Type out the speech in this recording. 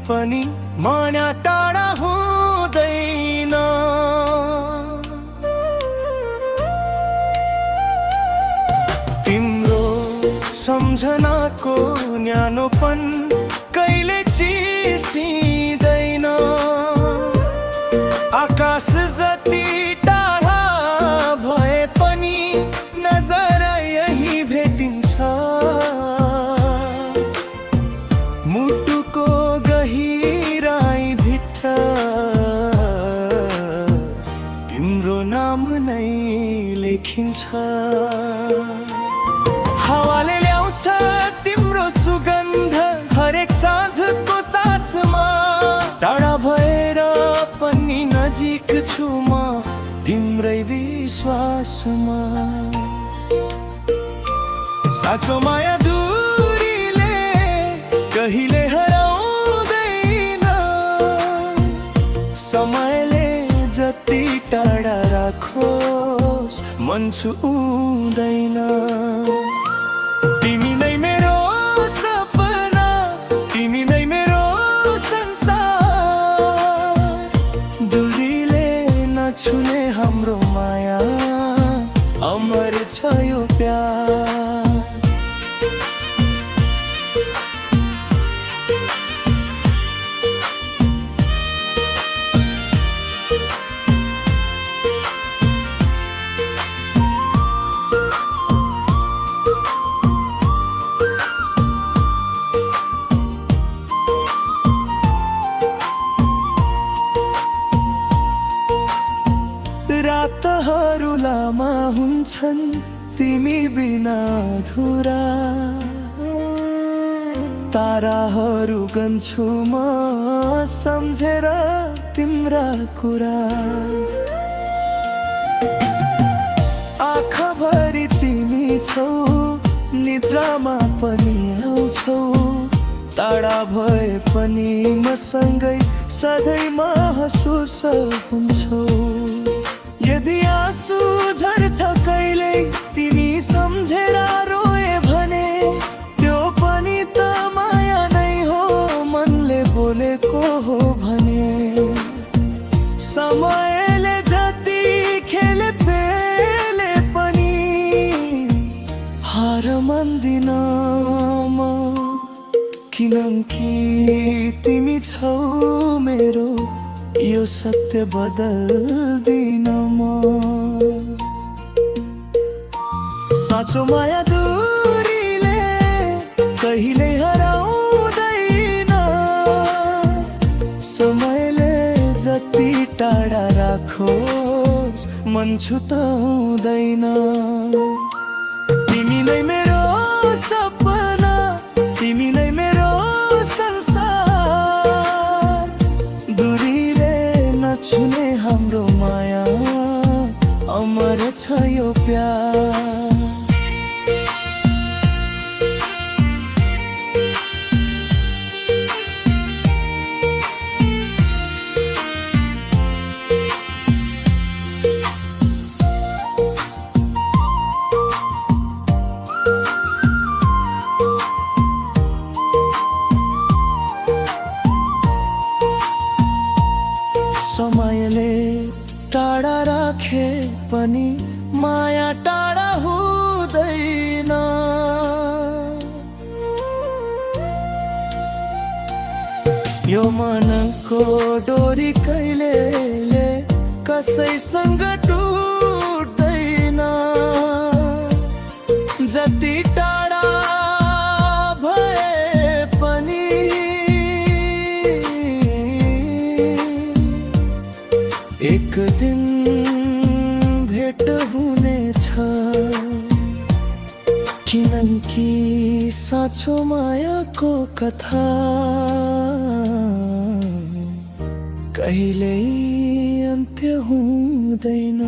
पनि माया टाढा हुँदैन। तिम्रो सम्झनाको न्यानोपन कहिले चिसिँदैन। आकाश जति टाढा भए पनि नजर यही भेटिन्छ। मुटुको गहिराई भित्र तिम्रो नाम नै लेखिन्छ। हावाले ल्याउँछ तिम्रो सुगन्ध हरेक साँझको सासमा। टाढा भएर पनि नजिक छु म तिम्रै विश्वासमा। साँचो माया दूरीले कहिले हराउँदैन। समयले जति टाढा राखोस् मन छुँदैन। तिमी नै मेरो सपना, तिमी नै मेरो संसार। दूरीले नछुने हाम्रो माया अमर छ यो प्यार। रातहरू लामा हुन्छन् तिमी बिना अधुरा। ताराहरू गन्छु म सम्झेर तिम्रा कुरा। आँखाभरि तिमी छौ निद्रामा पनि आउँछौ। टाढा भए पनि मसँगै सधैँ महसुस हुन्छौ। यदि आँसु झर्छ कहिले तिमी सम्झेर रोए भने त्यो पनि त माया नै हो मनले बोलेको हो भने। समयले जति खेले पेले पनि हार मान्दिन म। किनकि तिमी छौ मेरो यो सत्य बदल्दिन म। साँचो माया दूरीले कहिले हराउँदैन। समयले जति टाढा राखोस् मन छुताउँदैन। तिमी नै मेरो सपना, तिमी नै मेरो संसार। दूरीले नछुने हाम्रो माया अमर छ यो प्यार। समयले टाढा राखे पनि माया टाढा हुँदैन। यो मनको डोरी कहिलेले कसैसँग टुट्दैन। जति टाढा भए पनि एक दिन भेट हुनेछ। किनकि साँचो मायाको कथा कहिल्यै अन्त्य हुँदैन।